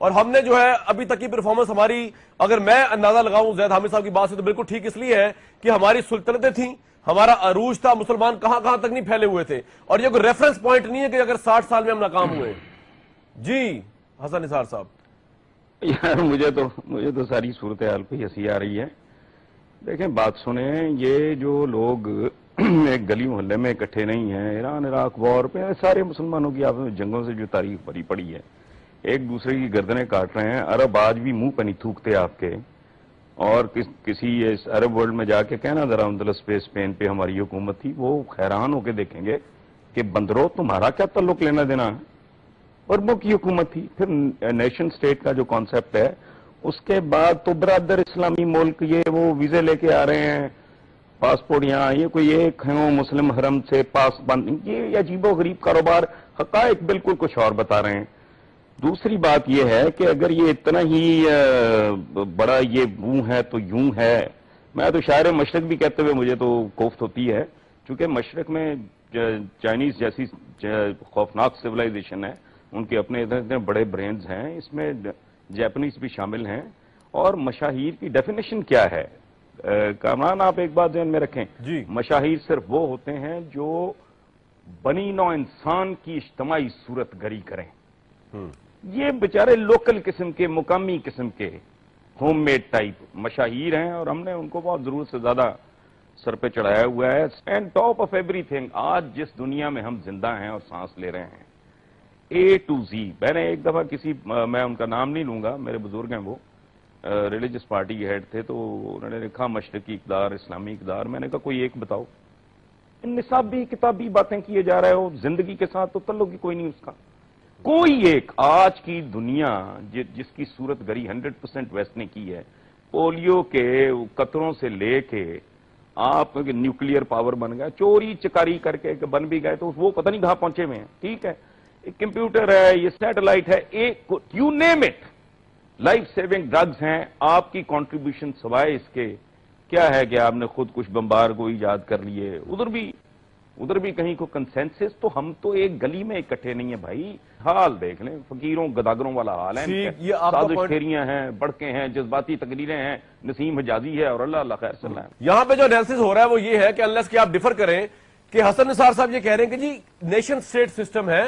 اور ہم نے جو ہے ابھی تک کی پرفارمنس ہماری، اگر میں اندازہ لگاؤں زید حامد صاحب کی بات سے، تو بالکل ٹھیک اس لیے ہے کہ ہماری سلطنتیں تھیں، ہمارا عروج تھا، مسلمان کہاں کہاں تک نہیں پھیلے ہوئے تھے، اور یہ کوئی ریفرنس پوائنٹ نہیں ہے کہ اگر 60 سال میں ہم ناکام ہوئے. جی حسن نثار صاحب. یار مجھے تو ساری صورتحال پہ ہنسی آ رہی ہے. دیکھیں بات سنیں، یہ جو لوگ ایک گلی محلے میں اکٹھے نہیں ہیں، ایران عراق وار پہ سارے مسلمانوں کی آپس میں جنگوں سے جو تاریخ بھری پڑی ہے، ایک دوسرے کی گردنیں کاٹ رہے ہیں. عرب آج بھی منہ پہ نہیں تھوکتے آپ کے، اور کسی اس عرب ورلڈ میں جا کے کہنا ذرا اندلس پہ اسپین پہ ہماری حکومت تھی، وہ حیران ہو کے دیکھیں گے کہ بندرو تمہارا کیا تعلق لینا دینا ہے، عربوں کی حکومت تھی. پھر نیشن سٹیٹ کا جو کانسیپٹ ہے، اس کے بعد تو برادر اسلامی ملک یہ وہ ویزے لے کے آ رہے ہیں، پاسپورٹ یہاں، یہ کوئی ایک ہے مسلم حرم سے پاس بند، یہ عجیب و غریب کاروبار، حقائق بالکل کچھ اور بتا رہے ہیں. دوسری بات یہ ہے کہ اگر یہ اتنا ہی بڑا یہ منہ ہے تو یوں ہے. میں تو شاعر مشرق بھی کہتے ہوئے مجھے تو کوفت ہوتی ہے، چونکہ مشرق میں چائنیز جیسی خوفناک سویلائزیشن ہے، ان کے اپنے اتنے بڑے برینز ہیں، اس میں جیپنیز بھی شامل ہیں. اور مشاہیر کی ڈیفینیشن کیا ہے کامران، آپ ایک بات ذہن میں رکھیں. جی مشاہیر صرف وہ ہوتے ہیں جو بنی نوع انسان کی اجتماعی صورت گری کریں. یہ بیچارے لوکل قسم کے، مقامی قسم کے، ہوم میڈ ٹائپ مشاہیر ہیں، اور ہم نے ان کو بہت ضرورت سے زیادہ سر پہ چڑھایا ہوا ہے. And top of every thing, آج جس دنیا میں ہم زندہ ہیں اور سانس لے رہے ہیں، اے ٹو زی. میں نے ایک دفعہ میں ان کا نام نہیں لوں گا، میرے بزرگ ہیں، وہ ریلیجس پارٹی کے ہیڈ تھے، تو انہوں نے لکھا مشرقی اقدار، اسلامی اقدار. میں نے کہا کوئی ایک بتاؤ. ان نصابی کتابی باتیں کیے جا رہے ہو، زندگی کے ساتھ تو تعلق ہی کوئی نہیں اس کا. کوئی ایک آج کی دنیا جس کی صورت گری 100% ویسٹ نے کی ہے، پولیو کے قطروں سے لے کے آپ نیوکلیئر پاور بن گیا، چوری چکاری کر کے بن بھی گئے، تو وہ پتہ نہیں کہاں پہنچے ہوئے ہیں. ٹھیک ہے، ایک کمپیوٹر ہے، یہ سیٹلائٹ ہے، ایک you name it, life saving drugs ہیں. آپ کی کنٹریبیوشن سوائے اس کے کیا ہے کہ آپ نے خود کچھ بمبار کو ایجاد کر لیے، ادھر بھی کہیں کو کنسنسس. تو ہم تو ایک گلی میں اکٹھے نہیں ہیں بھائی. حال دیکھ لیں، فقیروں گداگروں والا حال ہے. سازش پھیریاں ہیں، بڑکے ہیں، جذباتی تقریریں ہیں، نسیم حجازی ہے، اور اللہ اللہ خیر صلی اللہ. یہاں پہ جو انالیسس ہو رہا ہے وہ یہ ہے کہ انلیس کہ آپ ڈیفر کریں کہ حسن نثار صاحب یہ کہہ رہے ہیں کہ جی نیشن سٹیٹ سسٹم ہے،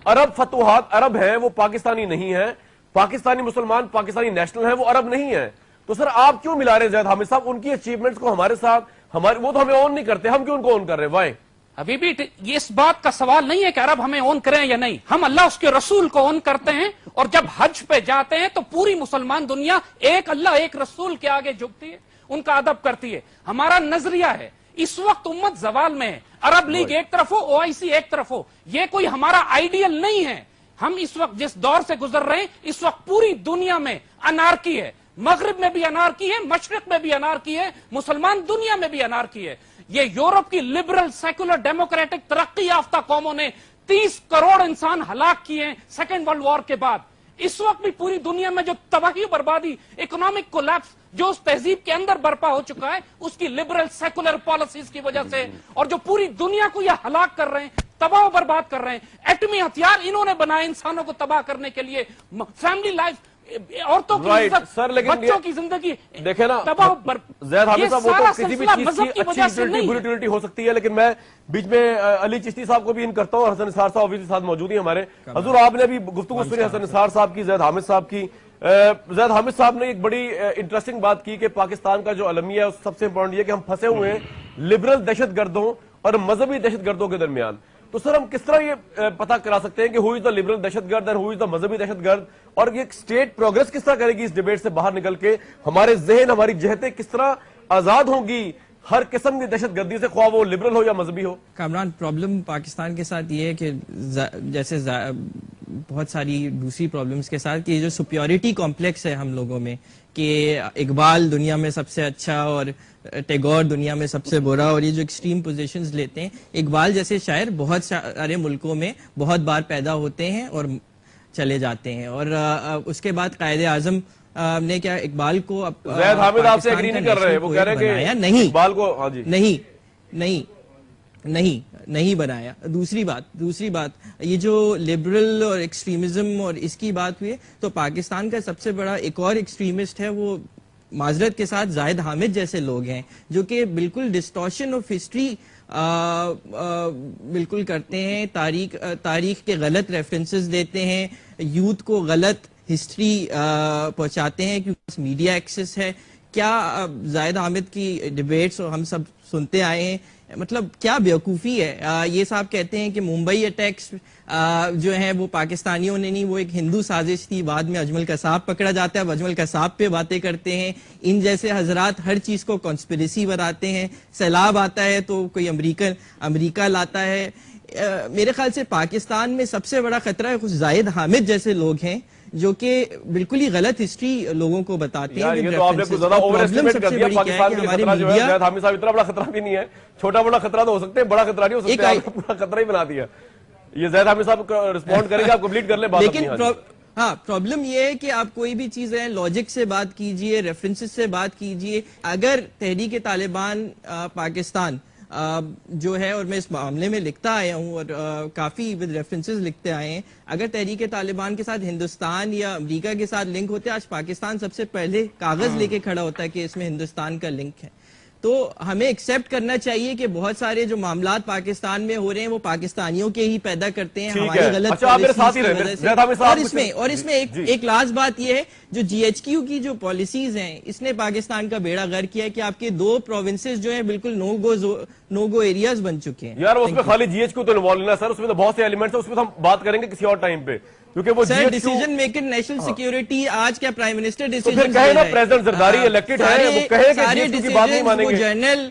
عرب فتوحات عرب ہیں، وہ پاکستانی نہیں ہیں، پاکستانی مسلمان پاکستانی نیشنل ہیں، وہ عرب نہیں ہیں. تو سر آپ کیوں ملا رہے زید حامد صاحب ان کی اچیومنٹس کو ہمارے ساتھ؟ وہ تو ہمیں اون نہیں کرتے، ہم کیوں ان کو اون کر رہے ہیں؟ وائے؟ ابھی بھی یہ اس بات کا سوال نہیں ہے کہ عرب ہمیں اون کریں یا نہیں، ہم اللہ اس کے رسول کو اون کرتے ہیں. اور جب حج پہ جاتے ہیں تو پوری مسلمان دنیا ایک اللہ ایک رسول کے آگے جھکتی ہے، ان کا ادب کرتی ہے. ہمارا نظریہ ہے اس وقت امت زوال میں ہے، عرب لیگ ایک طرف ہو، OIC ایک طرف ہو، یہ کوئی ہمارا آئیڈیل نہیں ہے. ہم اس وقت جس دور سے گزر رہے ہیں، اس وقت پوری دنیا میں انارکی ہے، مغرب میں بھی انارکی ہے، مشرق میں بھی انارکی ہے، مسلمان دنیا میں بھی انارکی ہے. یہ یورپ کی لبرل سیکولر ڈیموکریٹک ترقی یافتہ قوموں نے 30 کروڑ انسان ہلاک کیے ہیں سیکنڈ ورلڈ وار کے بعد. اس وقت بھی پوری دنیا میں جو تباہی و بربادی، اکنامک کولیپس جو اس تہذیب کے اندر برپا ہو چکا ہے، اس کی لبرل سیکولر پالیسیز کی وجہ سے، اور جو پوری دنیا کو یہ ہلاک کر رہے ہیں، تباہ و برباد کر رہے ہیں. ایٹمی ہتھیار انہوں نے بنائے انسانوں کو تباہ کرنے کے لیے، فیملی لائف، عورتوں کی عزت، بچوں کی زندگی دیکھیں نا. زید حامد صاحب، وہ تو کسی بھی چیز کی اچھی بری ہو سکتی ہے، لیکن میں بیچ میں علی چشتی صاحب کو بھی ان کرتا ہوں، حسن نثار صاحب بھی ساتھ موجود ہیں ہمارے. حضور آپ نے بھی گفتگو سنی حسن نثار صاحب کی، زید حامد صاحب کی. زید حامد صاحب نے ایک بڑی انٹرسٹنگ بات کی کہ پاکستان کا جو المیہ ہے، سب سے امپورٹنٹ یہ کہ ہم پھنسے ہوئے ہیں لبرل دہشت گردوں اور مذہبی دہشت گردوں کے درمیان. تو سر ہم کس طرح یہ پتا کرا سکتے ہیں کہ ہو از دا لبرل دہشت گرد اور ہو از دا مذہبی دہشت گرد، اور یہ اسٹیٹ پروگریس کس طرح کرے گی اس ڈیبیٹ سے باہر نکل کے؟ ہمارے ذہن، ہماری جہتیں کس طرح آزاد ہوں گی ہر قسم کی دہشت گردی سے، خواہ وہ لبرل ہو یا مذہبی ہو؟ کامران، پرابلم پاکستان کے ساتھ یہ ہے کہ جیسے بہت ساری دوسری پرابلمز کے ساتھ کہ جو سپیورٹی کمپلیکس ہے ہم لوگوں میں، کہ اقبال دنیا میں سب سے اچھا اور ٹیگور دنیا میں سب سے برا، اور یہ جو ایکسٹریم پوزیشنز لیتے ہیں. اقبال جیسے شاعر بہت سارے ملکوں میں بہت بار پیدا ہوتے ہیں اور چلے جاتے ہیں. اور اس کے بعد قائد اعظم نے کیا اقبال کو زید حامد آپ سے ایگری نہیں کر رہے، وہ کہہ رہے ہیں کہ نہیں اقبال کو، ہاں جی نہیں نہیں بنایا. دوسری بات یہ جو لبرل اور ایکسٹریمزم اور اس کی بات ہوئی ہے, تو پاکستان کا سب سے بڑا ایک اور ایکسٹریمسٹ ہے, وہ معذرت کے ساتھ زاہد حامد جیسے لوگ ہیں, جو کہ بالکل ڈسٹورشن آف ہسٹری بالکل کرتے ہیں, تاریخ کے غلط ریفرنسز دیتے ہیں, یوتھ کو غلط ہسٹری پہنچاتے ہیں کیونکہ میڈیا ایکسس ہے. کیا زاہد حامد کی ڈیبیٹس ہم سب سنتے آئے ہیں, مطلب کیا بیوقوفی ہے. یہ صاحب کہتے ہیں کہ ممبئی اٹیکس جو ہیں وہ پاکستانیوں نے نہیں, وہ ایک ہندو سازش تھی, بعد میں اجمل قصاب پکڑا جاتا ہے, اجمل قصاب پہ باتیں کرتے ہیں. ان جیسے حضرات ہر چیز کو کانسپریسی بناتے ہیں. سیلاب آتا ہے تو کوئی امریکہ لاتا ہے. میرے خیال سے پاکستان میں سب سے بڑا خطرہ ہے کچھ زاہد حامد جیسے لوگ ہیں جو کہ بالکل ہی غلط ہسٹری لوگوں کو بتاتے ہیں. یہ تو آپ نے کچھ زیادہ اوور ایسٹیمیٹ کر دیا. پاکستان کے خطرہ جو ہے زاہد حامد صاحب اتنا بڑا خطرہ بھی نہیں ہے, چھوٹا بڑا خطرہ تو ہو سکتے ہیں, بڑا خطرہ نہیں ہو سکتا, آپ نے پورا خطرہ ہی بنا دیا. یہ زاہد حامد صاحب رسپونڈ کریں گے, آپ کمپلیٹ کر لیں بات. لیکن ہاں پرابلم یہ ہے کہ آپ کوئی بھی چیز ہے لاجک سے بات کیجئے, ریفرنسز سے بات کیجئے. اگر تحریک طالبان پاکستان جو ہے, اور میں اس معاملے میں لکھتا آیا ہوں اور کافی ود ریفرنسز لکھتے آئے ہیں, اگر تحریک طالبان کے ساتھ ہندوستان یا امریکہ کے ساتھ لنک ہوتے, آج پاکستان سب سے پہلے کاغذ لے کے کھڑا ہوتا ہے کہ اس میں ہندوستان کا لنک ہے. تو ہمیں ایکسیپٹ کرنا چاہیے کہ بہت سارے جو معاملات پاکستان میں ہو رہے ہیں وہ پاکستانیوں کے ہی پیدا کرتے ہیں, ہماری غلط اور اس میں ایک لاسٹ بات یہ ہے, جو جی ایچ کیو کی جو پالیسیز ہیں اس نے پاکستان کا بیڑا غرق کیا ہے کہ آپ کے 2 پروونسز جو ہیں بالکل نو گو ایریاز بن چکے ہیں. یار اس میں خالی جی ایچ کیو تو انوالو نہیں ہے سر, اس میں تو بہت سے ایلیمنٹس ہیں, اس میں ہم بات کریں گے کسی اور ٹائم پہ, کیونکہ وہ ڈیسیژن میکر نیشنل سیکیورٹی. آج کیا پرائم منسٹر ڈیسیژن تو پھر کہے نا پریزیڈنٹ زرداری الیکٹڈ ہے, وہ کہے کہ جی ایچ کیو کی بات نہیں مانیں گے. جنرل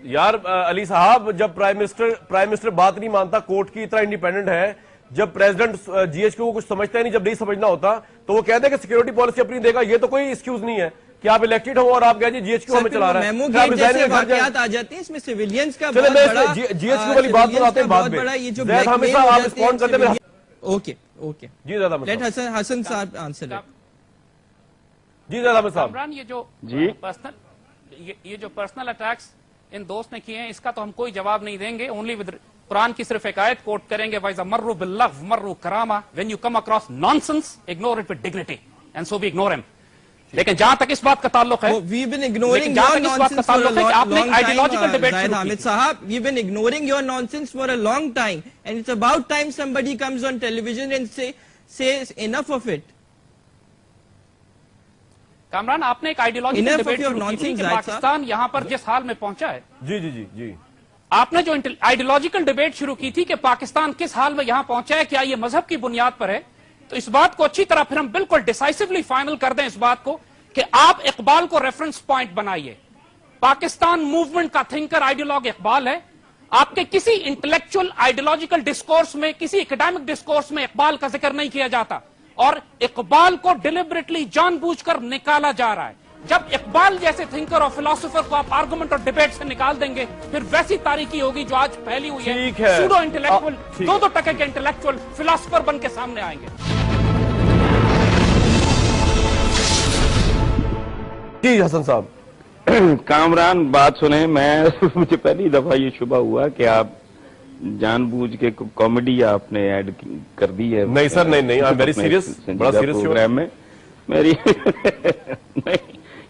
یار علی صاحب, جب پرائم منسٹر بات نہیں مانتا, کورٹ کی اتنا انڈیپینڈنٹ ہے, جب پریزیڈنٹ جی ایچ کیو کو کچھ سمجھتا ہے نہیں, جب نہیں سمجھنا ہوتا تو وہ کہتے ہیں کہ سیکیورٹی پالیسی اپنی دے گا. یہ تو کوئی ایکسکیوز نہیں ہے کہ آپ الیکٹڈ ہو اور آپ کہتے ہیں جی ایچ کیو ہمیں چلا رہا ہے. جیسے واقعات آ جاتے ہیں اس میں سیویلینز کا بہت بڑا, جی ایچ کیو والی بات پر آتے ہیں بعد میں. زید حامد صاحب آپ رسپونڈ کرتے ہیں. اوکے جی زید حامد لیٹ حسن صاحب آنسر. جی زید حامد صاحب. عمران, یہ جو پرسنل اٹیکس ان دوست نے کیے ہیں اس کا تو ہم کوئی جواب نہیں دیں گے. اونلی ود قرآن کی صرف ایک آیت کوٹ کریں گے, وَإِذَا مَرُّوا بِاللَّغْوِ مَرُّوا كِرَامًا. When you come across nonsense, ignore it with dignity. And so we ignore him. لیکن جہاں تک اس بات کا تعلق ہے, we've been ignoring your nonsense for a long time. Zahid Hamid Sahab, we've been ignoring your nonsense for a long time, and it's about time somebody comes on television and says enough of it. Kamran, آپ نے ایک ideological debate شروع کی کہ پاکستان یہاں پر جس حال میں پہنچا ہے, جی آپ نے جو آئیڈیالوجیکل ڈیبیٹ شروع کی تھی کہ پاکستان کس حال میں یہاں پہنچا ہے, کیا یہ مذہب کی بنیاد پر ہے, تو اس بات کو اچھی طرح پھر ہم بالکل ڈیسائسولی فائنل کر دیں اس بات کو کہ آپ اقبال کو ریفرنس پوائنٹ بنائیے. پاکستان موومنٹ کا تھنکر آئیڈیالوگ اقبال ہے. آپ کے کسی انٹلیکچوئل آئیڈیالوجیکل ڈسکورس میں, کسی اکیڈیمک ڈسکورس میں اقبال کا ذکر نہیں کیا جاتا, اور اقبال کو ڈیلیبریٹلی جان بوجھ کر نکالا جا رہا ہے. جب اقبال جیسے تھنکر اور فلاسفر کو آپ آرگومنٹ اور ڈیبیٹ سے نکال دیں گے, پھر ویسی تاریخی ہوگی جو آج پھیلی ہوئی ہے. سوڈو انٹلیکچوئل, 2 ٹکے کے انٹلیکچوئل فلاسفر بن کے سامنے آئیں گے. جی حسن صاحب. کامران بات سنیں, مجھے پہلی دفعہ یہ شبہ ہوا کہ آپ جان بوجھ کے کامیڈی آپ نے ایڈ کر دی ہے. نہیں سر, نہیں, ویری سیریس, بڑا سیریس پروگرام میں میری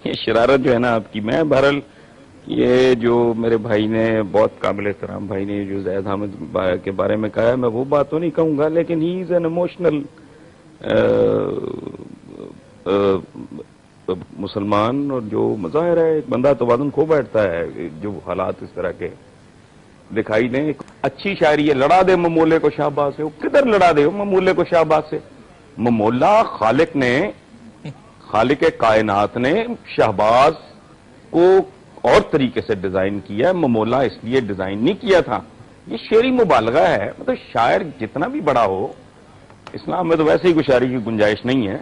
یہ شرارت جو ہے نا آپ کی. میں بہرحال یہ جو میرے بھائی نے, بہت قابل احترام بھائی نے جو زید حامد کے بارے میں کہا ہے, میں وہ بات تو نہیں کہوں گا, لیکن ہی از این ایموشنل مسلمان, اور جو مظاہر ہے ایک بندہ توازن کھو بیٹھتا ہے جو حالات اس طرح کے دکھائی دیں. اچھی شاعری ہے, لڑا دے ممولے کو شہباز سے. وہ کدھر لڑا دے ممولے کو شہباز سے؟ ممولہ خالق کائنات نے شہباز کو اور طریقے سے ڈیزائن کیا ہے, ممولہ اس لیے ڈیزائن نہیں کیا تھا. یہ شعری مبالغہ ہے. مطلب شاعر جتنا بھی بڑا ہو, اسلام میں تو ویسے ہی کوئی شاعری کی گنجائش نہیں ہے,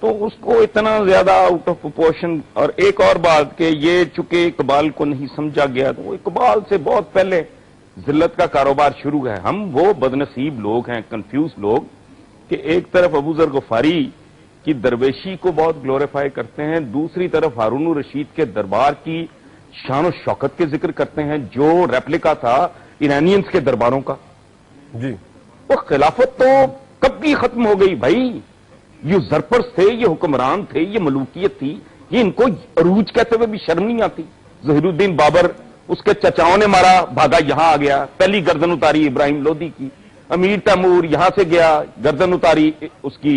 تو اس کو اتنا زیادہ آؤٹ آف پروپورشن. اور ایک اور بات کہ یہ چونکہ اقبال کو نہیں سمجھا گیا, تو اقبال سے بہت پہلے ذلت کا کاروبار شروع ہے. ہم وہ بدنصیب لوگ ہیں, کنفیوز لوگ, کہ ایک طرف ابو ذر غفاری کی درویشی کو بہت گلوریفائی کرتے ہیں, دوسری طرف ہارون الرشید کے دربار کی شان و شوکت کے ذکر کرتے ہیں, جو ریپلیکا تھا ایرانینز کے درباروں کا. جی وہ خلافت تو کب کی ختم ہو گئی بھائی. یہ زرپرس تھے, یہ حکمران تھے, یہ ملوکیت تھی, یہ ان کو عروج کہتے ہوئے بھی شرم نہیں آتی. ظہیر الدین بابر, اس کے چچاؤں نے مارا, بھاگا یہاں آ گیا, پہلی گردن اتاری ابراہیم لودھی کی. امیر تیمور یہاں سے گیا, گردن اتاری اس کی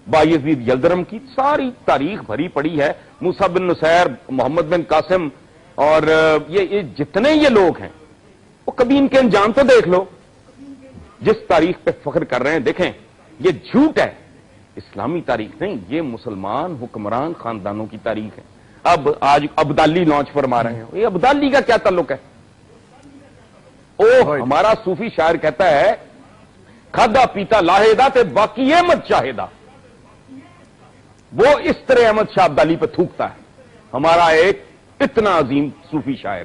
بایزید یلدرم کی. ساری تاریخ بھری پڑی ہے. موسیٰ بن نصیر, محمد بن قاسم, اور یہ جتنے یہ لوگ ہیں, وہ کبھی ان کے انجام تو دیکھ لو. جس تاریخ پہ فخر کر رہے ہیں, دیکھیں یہ جھوٹ ہے, اسلامی تاریخ نہیں, یہ مسلمان حکمران خاندانوں کی تاریخ ہے. اب آج ابدالی لانچ فرما رہے ہیں, یہ ابدالی کا کیا تعلق ہے؟ ہمارا صوفی شاعر کہتا ہے کھادا پیتا لاہیدہ تے باقی احمد شاہدہ. وہ اس طرح احمد شاہ ابدالی پہ تھوکتا ہے, ہمارا ایک اتنا عظیم صوفی شاعر,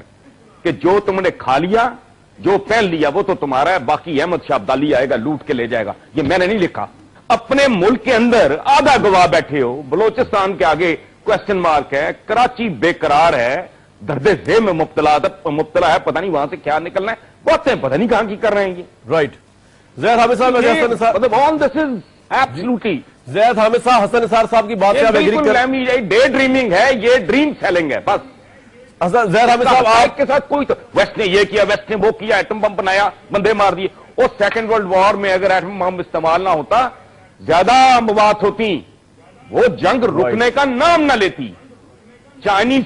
کہ جو تم نے کھا لیا, جو پہن لیا وہ تو تمہارا ہے, باقی احمد شاہ ابدالی آئے گا لوٹ کے لے جائے گا. یہ میں نے نہیں لکھا. اپنے ملک کے اندر آدھا گواہ بیٹھے ہو, بلوچستان کے آگے کوشچن مارک ہے, کراچی بے قرار ہے, درد ذہن میں مبتلا ہے, پتہ نہیں وہاں سے کیا نکلنا ہے, باتیں پتہ نہیں کہاں کی کر رہے ہیں یہ. رائٹ. زید حامد صاحب, مطلب آل دس از ایبسلوٹلی. زید حامد صاحب, حسن نثار صاحب کی بات ڈے ڈریمنگ ہے, یہ ڈریم سیلنگ ہے بس. زید حامد صاحب, آپ کے ساتھ کوئی تو ویسٹ نے یہ کیا, ویسٹ نے وہ کیا, ایٹم بم بنایا, بندے مار دیے. اور سیکنڈ ورلڈ وار میں اگر ایٹم بم استعمال نہ ہوتا, زیادہ مواد ہوتی, وہ جنگ رکنے کا نام نہ لیتی. چائنیز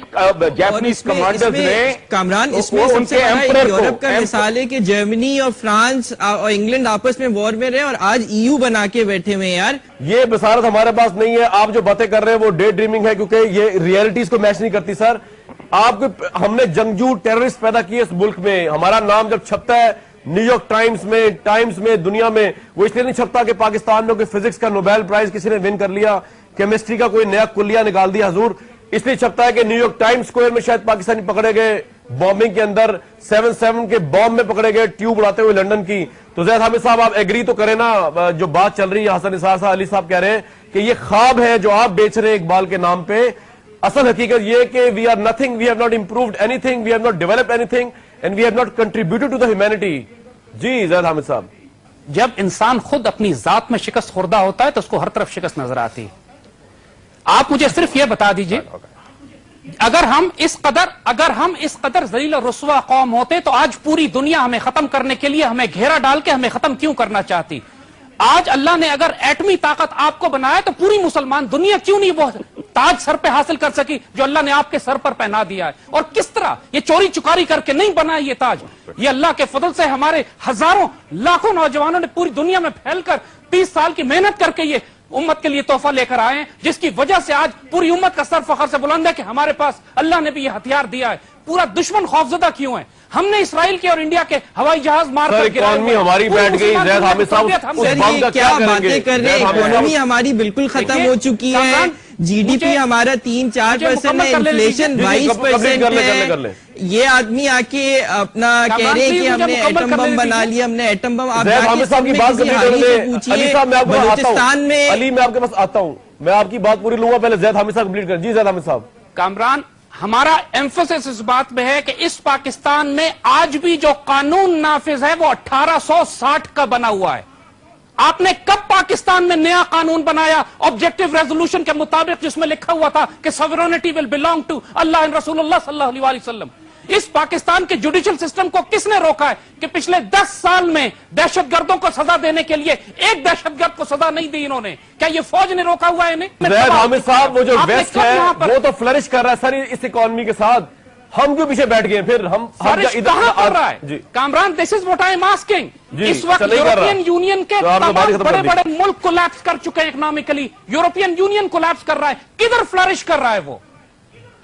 جاپنیز کمانڈرز نے کامران, اس میں سب سے بڑا یورپ کا مثال ہے کہ جرمنی اور فرانس اور انگلینڈ آپس میں وار میں رہے اور آج EU بنا کے بیٹھے ہوئے ہیں. یار یہ بصارت ہمارے پاس نہیں ہے. آپ جو باتیں کر رہے ہیں وہ ڈے ڈریمنگ ہے, کیونکہ یہ ریئلٹیز کو میچ نہیں کرتی. سر آپ کو, ہم نے جنگجو ٹیررسٹ پیدا کیے اس ملک میں. ہمارا نام جب چھپتا ہے نیو یارک ٹائمز میں دنیا میں, وہ اس لیے نہیں چھپتا کہ پاکستان میں کوئی فزکس کا نوبیل پرائز کسی نے ون کر لیا, کیمسٹری کا کوئی نیا کلیہ نکال دیا حضور. اس لیے چھپتا ہے کہ نیو یارک ٹائمز اسکوائر میں شاید پاکستانی پکڑے گئے بامبنگ کے اندر, 7/7 کے بام میں پکڑے گئے, ٹیوب اڑاتے ہوئے لنڈن کی. تو زید حامد صاحب, آپ ایگری تو کریں نا, جو بات چل رہی ہے حسن نثار صاحب, علی صاحب کہہ رہے ہیں کہ یہ خواب ہے جو آپ بیچ رہے ہیں اقبال کے نام پہ. اصل حقیقت یہ کہ we are nothing, we have not improved anything, we have not developed anything, and we have not contributed to the humanity. جی زید حامد صاحب, جب انسان خود اپنی ذات میں شکست خوردہ ہوتا ہے تو اس کو ہر طرف شکست نظر آتی ہے. آپ مجھے صرف یہ بتا دیجئے, اگر ہم اس قدر ذلیل و رسوا قوم ہوتے تو آج پوری دنیا ہمیں ختم کرنے کے لیے ہمیں گھیرا ڈال کے ہمیں ختم کیوں کرنا چاہتی؟ آج اللہ نے اگر ایٹمی طاقت آپ کو بنایا تو پوری مسلمان دنیا کیوں نہیں وہ تاج سر پہ حاصل کر سکی جو اللہ نے آپ کے سر پر پہنا دیا ہے؟ اور کس طرح یہ چوری چکاری کر کے نہیں بنا یہ تاج, یہ اللہ کے فضل سے ہمارے ہزاروں لاکھوں نوجوانوں نے پوری دنیا میں پھیل کر 30 سال کی محنت کر کے یہ امت کے لیے تحفہ لے کر آئے ہیں, جس کی وجہ سے آج پوری امت کا سر فخر سے بلند ہے کہ ہمارے پاس اللہ نے بھی یہ ہتھیار دیا ہے. پورا دشمن خوفزدہ کیوں ہے؟ ہم نے اسرائیل کے اور انڈیا کے ہوائی جہاز مار کر اکانومی ہماری بیٹھ گئی. زید حامد صاحب کیا باتیں کر رہے ہیں؟ اکانومی ہماری بالکل ختم ہو چکی ہے, جی ڈی پی ہمارا 3-4% ہے, انفلیشن 22% ہے. یہ آدمی آ کے اپنا کہہ رہے ہیں کہ ہم نے ایٹم بم بنا لیا, ہم نے ایٹم بم. آپ بلوچستان میں, علی میں آپ کے پاس آتا ہوں, میں آپ کی بات پوری لوں گا, پہلے زید حامد صاحب کمپلیٹ کریں. جی زید حامد صاحب. کامران, ہمارا ایمفسس اس بات میں ہے کہ اس پاکستان میں آج بھی جو قانون نافذ ہے وہ 1860 کا بنا ہوا ہے. آپ نے کب پاکستان میں نیا قانون بنایا آبجیکٹو ریزولوشن کے مطابق, جس میں لکھا ہوا تھا کہ sovereignty will belong to Allah and رسول اللہ صلی اللہ علیہ وسلم؟ اس پاکستان کے جوڈیشل سسٹم کو کس نے روکا ہے کہ پچھلے 10 سال میں دہشت گردوں کو سزا دینے کے لیے ایک دہشت گرد کو سزا نہیں دی انہوں نے؟ کیا یہ فوج نے روکا ہوا ہے انہیں؟ زید حامد صاحب, وہ جو ویسٹ ہے وہ تو فلرش کر رہا ہے سر اس اکانومی کے ساتھ, ہم کیوں پیچھے بیٹھ گئے پھر؟ ہم کہاں کر رہا ہے Kamran? This is what I am asking. اس وقت یورپین یونین کے تمام بڑے بڑے ملک کولیپس کر چکے ہیں اکنامکلی, یورپین یونین کولیپس کر رہا ہے, کدھر فلرش کر رہا ہے وہ؟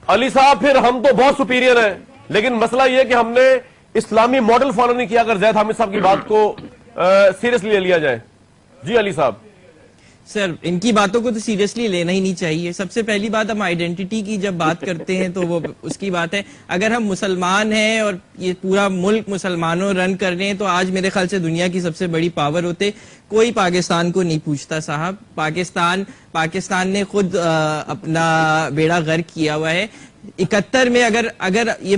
علی صاحب پھر ہم تو بہت سپیریئر ہیں, لیکن مسئلہ یہ کہ ہم نے اسلامی ماڈل فالو نہیں کیا. اگر زید حامد صاحب کی بات کو سیریسلی لے لیا جائے. جی علی صاحب. سر ان کی باتوں کو تو سیریسلی لینا ہی نہیں چاہیے. سب سے پہلی بات, ہم آئیڈینٹی کی جب بات کرتے ہیں تو وہ اس کی بات ہے. اگر ہم مسلمان ہیں اور یہ پورا ملک مسلمانوں رن کر رہے ہیں تو آج میرے خیال سے دنیا کی سب سے بڑی پاور ہوتے. کوئی پاکستان کو نہیں پوچھتا صاحب. پاکستان نے خود اپنا بیڑا غرق کیا ہوا ہے. 71 میں اگر یہ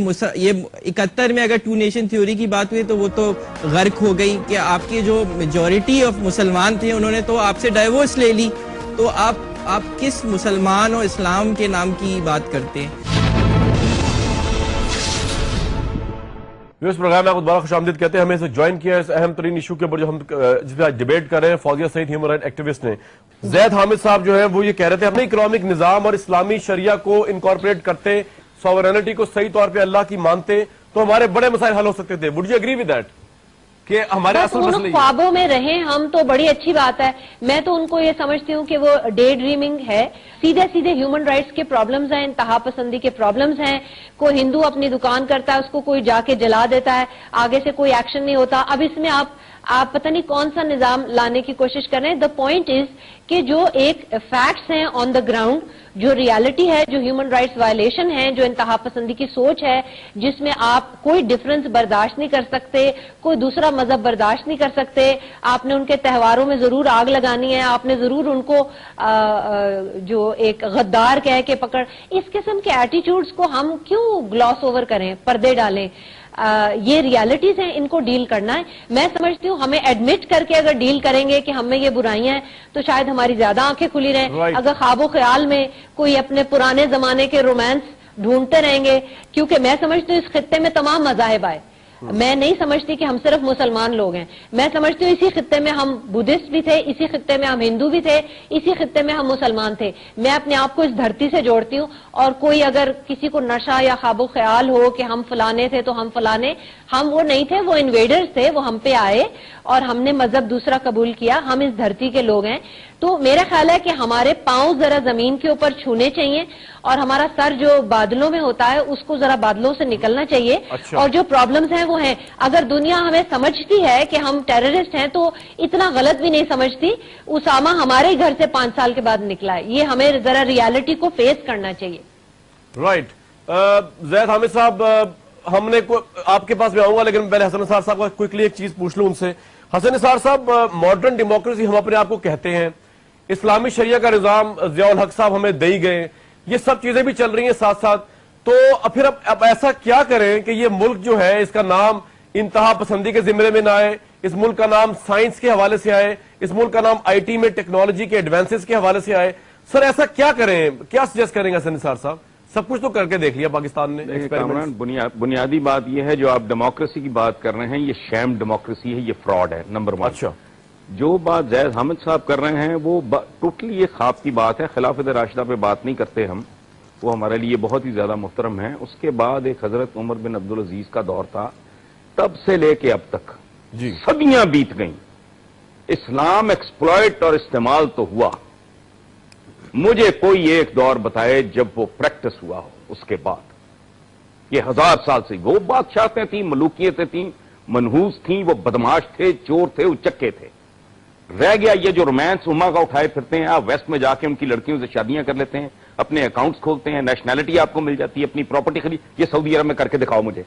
71 میں اگر ٹو نیشن تھیوری کی بات ہوئی تو وہ تو غرق ہو گئی کہ آپ کی جو میجورٹی آف مسلمان تھے انہوں نے تو آپ سے ڈائیورس لے لی. تو آپ کس مسلمان اور اسلام کے نام کی بات کرتے ہیں؟ اس پروگرام میں آپ کو دوبارہ خوش آمدید کہتے ہیں. ہمیں اسے جوائن کیا اس اہم ترین ایشو کے اوپر جو ہم جس پہ ڈیبیٹ کر رہے ہیں فوزیہ سعید ہیومن رائٹ ایکٹیوسٹ نے. زید حامد صاحب جو ہے وہ یہ کہہ رہے تھے اپنے اکنامک نظام اور اسلامی شریعہ کو انکارپوریٹ کرتے, سوورینٹی کو صحیح طور پہ اللہ کی مانتے تو ہمارے بڑے مسائل حل ہو سکتے تھے. Would you agree with that کہ ہمارے اصل مسئلے خوابوں میں رہیں ہم تو بڑی اچھی بات ہے. میں تو ان کو یہ سمجھتی ہوں کہ وہ ڈے ڈریمنگ ہے. سیدھے ہیومن رائٹس کے پرابلمز ہیں, انتہا پسندی کے پرابلمز ہیں. کوئی ہندو اپنی دکان کرتا ہے, اس کو کوئی جا کے جلا دیتا ہے, آگے سے کوئی ایکشن نہیں ہوتا. اب اس میں آپ پتہ نہیں کون سا نظام لانے کی کوشش کر رہے ہیں. دا پوائنٹ از کہ جو ایک فیکٹس ہیں آن دا گراؤنڈ, جو ریالٹی ہے, جو ہیومن رائٹس وائلیشن ہے, جو انتہا پسندی کی سوچ ہے, جس میں آپ کوئی ڈفرنس برداشت نہیں کر سکتے, کوئی دوسرا مذہب برداشت نہیں کر سکتے, آپ نے ان کے تہواروں میں ضرور آگ لگانی ہے, آپ نے ضرور ان کو جو ایک غدار کہہ کے پکڑ. اس قسم کے ایٹیٹیوڈز کو ہم کیوں گلاس اوور کریں, پردے ڈالیں؟ یہ ریالٹیز ہیں, ان کو ڈیل کرنا ہے. میں سمجھتی ہوں ہمیں ایڈمٹ کر کے اگر ڈیل کریں گے کہ ہم میں یہ برائیاں ہیں تو شاید ہماری زیادہ آنکھیں کھلی رہیں. اگر خواب و خیال میں کوئی اپنے پرانے زمانے کے رومانس ڈھونڈتے رہیں گے, کیونکہ میں سمجھتی ہوں اس خطے میں تمام مذاہب آئے. میں نہیں سمجھتی کہ ہم صرف مسلمان لوگ ہیں. میں سمجھتی ہوں اسی خطے میں ہم بدھسٹ بھی تھے, اسی خطے میں ہم ہندو بھی تھے, اسی خطے میں ہم مسلمان تھے. میں اپنے آپ کو اس دھرتی سے جوڑتی ہوں. اور کوئی اگر کسی کو نشہ یا خواب و خیال ہو کہ ہم فلانے تھے تو ہم فلانے, ہم وہ نہیں تھے, وہ انویڈرز تھے, وہ ہم پہ آئے اور ہم نے مذہب دوسرا قبول کیا. ہم اس دھرتی کے لوگ ہیں. تو میرا خیال ہے کہ ہمارے پاؤں ذرا زمین کے اوپر چھونے چاہیے اور ہمارا سر جو بادلوں میں ہوتا ہے اس کو ذرا بادلوں سے نکلنا چاہیے. اور جو پرابلمز ہیں وہ ہیں. اگر دنیا ہمیں سمجھتی ہے کہ ہم ٹیررسٹ ہیں تو اتنا غلط بھی نہیں سمجھتی. اسامہ ہمارے گھر سے 5 سال کے بعد نکلا ہے. یہ ہمیں ذرا ریالٹی کو فیس کرنا چاہیے. رائٹ. زید حامد صاحب, ہم نے آپ کے پاس میں آؤں گا لیکن پہلے حسن نثار صاحب کو کوئکلی ایک چیز پوچھ لوں ان سے. حسن نثار صاحب, ماڈرن ڈیموکریسی ہم اپنے آپ کو کہتے ہیں, اسلامی شریعہ کا نظام ضیاء الحق صاحب ہمیں دے ہی گئے, یہ سب چیزیں بھی چل رہی ہیں ساتھ ساتھ. تو پھر اب ایسا کیا کریں کہ یہ ملک جو ہے اس کا نام انتہا پسندی کے زمرے میں نہ آئے, اس ملک کا نام سائنس کے حوالے سے آئے, اس ملک کا نام آئی ٹی میں ٹیکنالوجی کے ایڈوانسز کے حوالے سے آئے. سر ایسا کیا کریں, کیا سجیسٹ کریں گے حسن نثار صاحب؟ سب کچھ تو کر کے دیکھ لیا پاکستان نے. کامران, بنیادی بات یہ ہے جو آپ ڈیموکریسی کی بات کر رہے ہیں, یہ شیم ڈیموکریسی ہے, یہ فراڈ ہے. نمبر 1. اچھا, جو بات زید حامد صاحب کر رہے ہیں وہ ٹوٹلی یہ خواب کی بات ہے. خلافت راشدہ پہ بات نہیں کرتے ہم, وہ ہمارے لیے بہت ہی زیادہ محترم ہیں. اس کے بعد ایک حضرت عمر بن عبدالعزیز کا دور تھا, تب سے لے کے اب تک جی صدیاں بیت گئیں. اسلام ایکسپلائٹ اور استعمال تو ہوا, مجھے کوئی ایک دور بتائے جب وہ پریکٹس ہوا ہو. اس کے بعد یہ 1000 سال سے وہ بادشاہتیں تھیں, ملوکیتیں تھیں, منحوس تھیں, وہ بدماش تھے, چور تھے, اچکے تھے. رہ گیا یہ جو رومانس اما کا اٹھائے پھرتے ہیں. آپ ویسٹ میں جا کے ان کی لڑکیوں سے شادیاں کر لیتے ہیں, اپنے اکاؤنٹس کھولتے ہیں, نیشنلٹی آپ کو مل جاتی ہے, اپنی پراپرٹی خرید. یہ سعودی عرب میں کر کے دکھاؤ مجھے.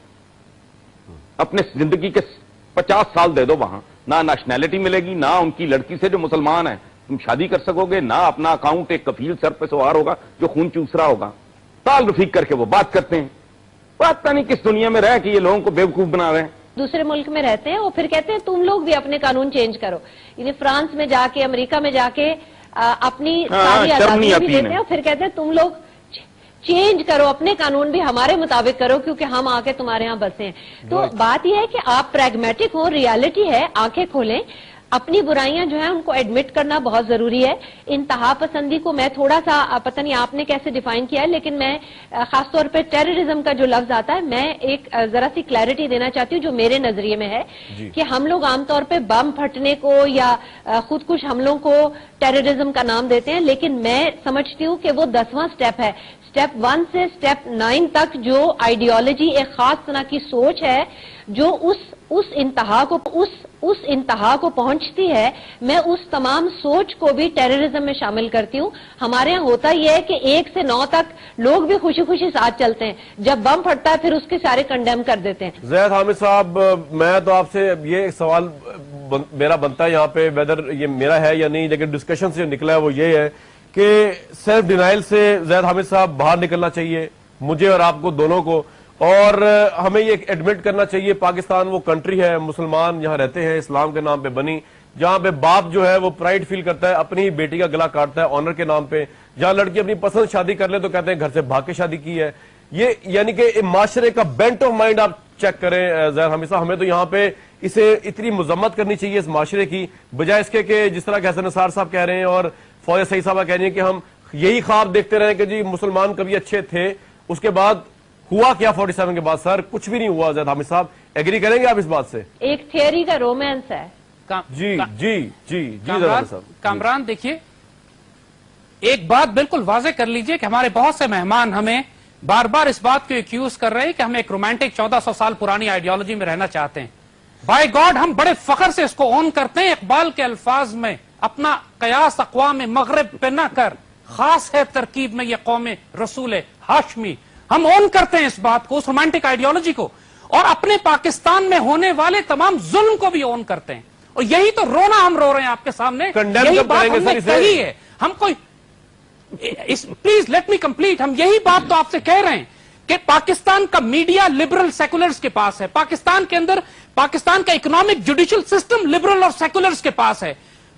اپنے زندگی کے 50 سال دے دو, وہاں نہ نیشنلٹی ملے گی, نہ ان کی لڑکی سے جو مسلمان ہیں تم شادی کر سکو گے, نہ اپنا اکاؤنٹ ایک کفیل سر پہ سوار ہوگا جو خون چوس رہا ہوگا. تال رفیق کر کے وہ بات کرتے ہیں. پتہ نہیں کس دنیا میں رہ کہ یہ لوگوں کو بیوقوف بنا رہے ہیں. دوسرے ملک میں رہتے ہیں, وہ پھر کہتے ہیں تم لوگ بھی اپنے قانون چینج کرو. یعنی فرانس میں جا کے, امریکہ میں جا کے اپنی ساری آزادیاں بھی دیتے ہیں, اور پھر کہتے ہیں تم لوگ چینج کرو, اپنے قانون بھی ہمارے مطابق کرو کیونکہ ہم آ کے تمہارے ہاں بسے ہیں. تو بات یہ ہے کہ آپ پریگمیٹک ہو, ریالٹی ہے, آنکھیں کھولیں. اپنی برائیاں جو ہیں ان کو ایڈمٹ کرنا بہت ضروری ہے. انتہا پسندی کو میں تھوڑا سا, پتہ نہیں آپ نے کیسے ڈیفائن کیا ہے, لیکن میں خاص طور پہ ٹیررزم کا جو لفظ آتا ہے, میں ایک ذرا سی کلیئرٹی دینا چاہتی ہوں جو میرے نظریے میں ہے کہ ہم لوگ عام طور پہ بم پھٹنے کو یا خودکش حملوں کو ٹیررزم کا نام دیتے ہیں, لیکن میں سمجھتی ہوں کہ وہ 10واں سٹیپ ہے. سٹیپ 1 سے سٹیپ 9 تک جو آئیڈیالوجی, ایک خاص طرح کی سوچ ہے جو اس انتہا کو پہنچتی ہے, میں اس تمام سوچ کو بھی ٹیررزم میں شامل کرتی ہوں. ہمارے ہاں ہوتا یہ ہے کہ 1 سے 9 تک لوگ بھی خوشی خوشی ساتھ چلتے ہیں, جب بم پھٹتا ہے پھر اس کے سارے کنڈیم کر دیتے ہیں. زید حامد صاحب, میں تو آپ سے یہ سوال میرا بنتا ہے یہاں پہ، ویدر یہ میرا ہے یا نہیں، لیکن ڈسکشن سے جو نکلا ہے وہ یہ ہے کہ سیلف ڈینائل سے زید حامد صاحب باہر نکلنا چاہیے، مجھے اور آپ کو دونوں کو، اور ہمیں یہ ایڈمٹ کرنا چاہیے پاکستان وہ کنٹری ہے، مسلمان یہاں رہتے ہیں، اسلام کے نام پہ بنی، جہاں پہ باپ جو ہے وہ پرائڈ فیل کرتا ہے، اپنی بیٹی کا گلا کاٹتا ہے آنر کے نام پہ، جہاں لڑکی اپنی پسند شادی کر لے تو کہتے ہیں گھر سے بھاگ کے شادی کی ہے. یہ یعنی کہ معاشرے کا بینٹ آف مائنڈ آپ چیک کریں زید حامد صاحب، ہمیں تو یہاں پہ اسے اتنی مذمت کرنی چاہیے اس معاشرے کی، بجائے اس کے کہ جس طرح کہ حسن نثار صاحب کہہ رہے ہیں اور فوزیہ سعید صاحبہ کہہ رہی ہیں کہ ہم یہی خواب دیکھتے رہے کہ جی مسلمان کبھی اچھے تھے، اس کے بعد ہوا کیا 47 کے بعد؟ سر کچھ بھی نہیں ہوا. زید حامد صاحب ایگری کریں گے آپ اس بات سے؟ ایک تھیوری کا رومانس ہے. جی جی جی جی کامران دیکھیے، ایک بات بالکل واضح کر لیجئے کہ ہمارے بہت سے مہمان ہمیں بار بار اس بات کو ایکیوز کر رہے ہیں کہ ہم ایک رومانٹک 1400 سال پرانی آئیڈیالوجی میں رہنا چاہتے ہیں. بائی گاڈ ہم بڑے فخر سے اس کو اون کرتے ہیں. اقبال کے الفاظ میں اپنا قیاس اقوام مغرب پہ نہ کر، خاص ہے ترکیب میں یہ قوم رسول ہاشمی. ہم اون کرتے ہیں اس بات کو، اس رومانٹک آئیڈیالوجی کو، اور اپنے پاکستان میں ہونے والے تمام ظلم کو بھی اون کرتے ہیں. اور یہی تو رونا ہم رو رہے ہیں آپ کے سامنے، یہی بات ہم نے کہی ہے. ہم کوئی پلیز لیٹ می کمپلیٹ، ہم یہی بات تو آپ سے کہہ رہے ہیں کہ پاکستان کا میڈیا لبرل سیکولرز کے پاس ہے، پاکستان کے اندر پاکستان کا اکنامک جوڈیشل سسٹم لبرل اور سیکولرز کے پاس ہے.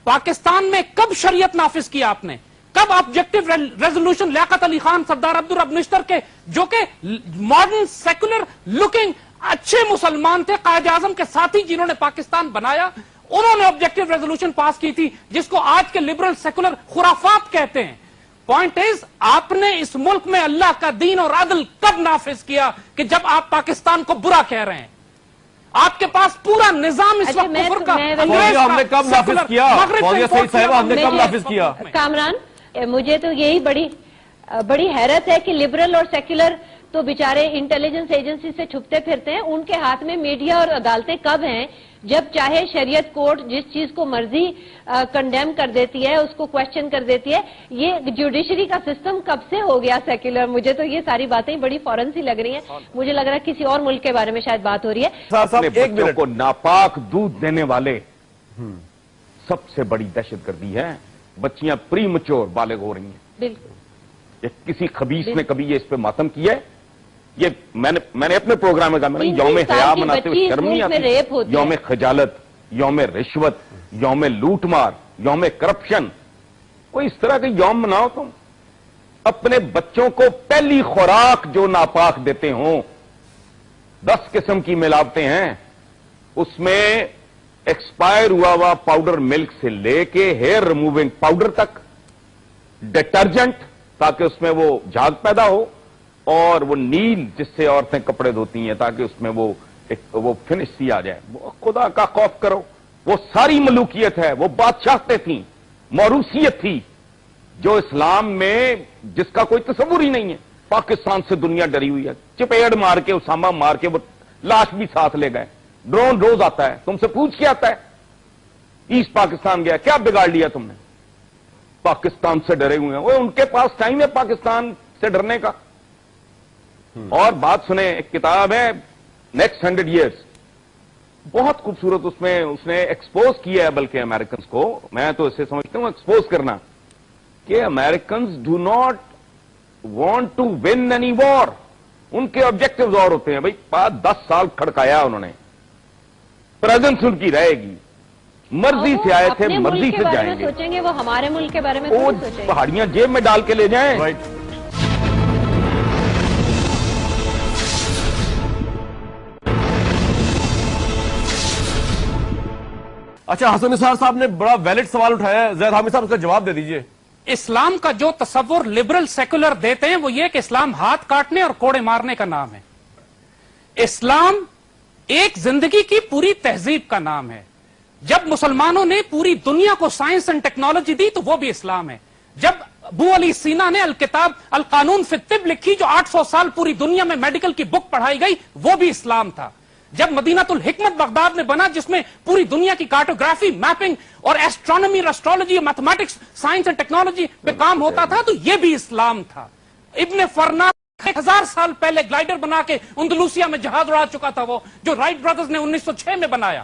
پاکستان میں کب شریعت نافذ کیا آپ نے؟ کب آبجیکٹو ریزولوشن لیاقت علی خان، سردار عبدالرب نشتر کے جو کہ ماڈرن سیکولر لکنگ اچھے مسلمان تھے، قائد اعظم کے ساتھی جنہوں نے پاکستان بنایا، انہوں نے آبجیکٹو ریزولوشن پاس کی تھی جس کو آج کے لبرل سیکولر خرافات کہتے ہیں. پوائنٹ از آپ نے اس ملک میں اللہ کا دین اور عدل کب نافذ کیا؟ کہ جب آپ پاکستان کو برا کہہ رہے ہیں. آپ کے پاس پورا نظام اس وقت کفر کا، ہم نے کب نافذ کیا؟ فوزیہ سعید صاحبہ ہم نے کب نافذ کیا؟ کامران مجھے تو یہی بڑی حیرت ہے کہ لبرل اور سیکولر تو بیچارے انٹیلیجنس ایجنسی سے چھپتے پھرتے ہیں. ان کے ہاتھ میں میڈیا اور عدالتیں کب ہیں؟ جب چاہے شریعت کورٹ جس چیز کو مرضی کنڈیم کر دیتی ہے، اس کو کوشچن کر دیتی ہے. یہ جوڈیشری کا سسٹم کب سے ہو گیا سیکولر؟ مجھے تو یہ ساری باتیں بڑی فورن سی لگ رہی ہیں. مجھے لگ رہا ہے کسی اور ملک کے بارے میں شاید بات ہو رہی ہے. اپنے بچوں کو ناپاک دودھ دینے والے سب سے بڑی دہشت گردی ہے. بچیاں پری مچور بالغ ہو رہی ہیں. بالکل. کسی خبیث نے کبھی یہ اس پہ ماتم کیا ہے؟ یہ میں نے اپنے پروگرام میں کہا، یوم حیا مناتے ہوئے شرم نہیں آتی؟ یوم خجالت، یوم رشوت، یوم لوٹ مار، یوم کرپشن، کوئی اس طرح کے یوم مناؤ. تم اپنے بچوں کو پہلی خوراک جو ناپاک دیتے ہوں، 10 قسم کی ملاوٹیں ہیں اس میں، ایکسپائر ہوا پاؤڈر ملک سے لے کے ہیئر ریموونگ پاؤڈر تک، ڈٹرجنٹ تاکہ اس میں وہ جھاگ پیدا ہو، اور وہ نیل جس سے عورتیں کپڑے دھوتی ہیں تاکہ اس میں وہ فنش سی آ جائے. خدا کا خوف کرو. وہ ساری ملوکیت ہے، وہ بادشاہتیں تھیں، موروثیت تھی جو اسلام میں جس کا کوئی تصور ہی نہیں ہے. پاکستان سے دنیا ڈری ہوئی ہے. چپیڑ مار کے، اسامہ مار کے وہ لاش بھی ساتھ لے گئے. ڈرون روز آتا ہے، تم سے پوچھ کے آتا ہے. ایسٹ پاکستان گیا، کیا بگاڑ لیا تم نے؟ پاکستان سے ڈرے ہوئے ہیں. وہ ان کے پاس ٹائم ہے پاکستان سے ڈرنے کا. اور بات سنیں، ایک کتاب ہے نیکسٹ 100 ایئرس، بہت خوبصورت. اس میں اس نے ایکسپوز کیا ہے بلکہ امریکنز کو. میں تو اسے سمجھتا ہوں ایکسپوز کرنا کہ Americans do not want to win any war. ان کے آبجیکٹیوز اور ہوتے ہیں. بھائی 10 سال کھڑکایا انہوں نے، پریزنس ان کی رہے گی. مرضی سے آئے تھے، مرضی سے جائیں گے. سوچیں گے وہ ہمارے ملک کے بارے میں وہ پہاڑیاں جیب میں ڈال کے لے جائیں. اچھا، حسن نثار صاحب نے بڑا ویلڈ سوال اٹھایا ہے، زید حامد صاحب اس کا جواب دے دیجئے. اسلام کا جو تصور لبرل سیکولر دیتے ہیں وہ یہ کہ اسلام ہاتھ کاٹنے اور کوڑے مارنے کا نام ہے. اسلام ایک زندگی کی پوری تہذیب کا نام ہے. جب مسلمانوں نے پوری دنیا کو سائنس اینڈ ٹیکنالوجی دی تو وہ بھی اسلام ہے. جب ابو علی سینا نے الکتاب القانون فی الطب لکھی جو 800 سال پوری دنیا میں میڈیکل کی بک پڑھائی گئی، وہ بھی اسلام تھا. جب مدینہ الحکمت بغداد میں بنا جس میں پوری دنیا کی کارٹوگرافی، میپنگ اور astronomy, astrology, mathematics, science and technology پہ کام ہوتا تھا، تو یہ بھی اسلام تھا. ابن فرنا 1000 سال پہلے گلائڈر بنا کے اندلوسیا میں جہاز اڑا چکا تھا، وہ جو رائٹ برادرز نے 1906 میں بنایا.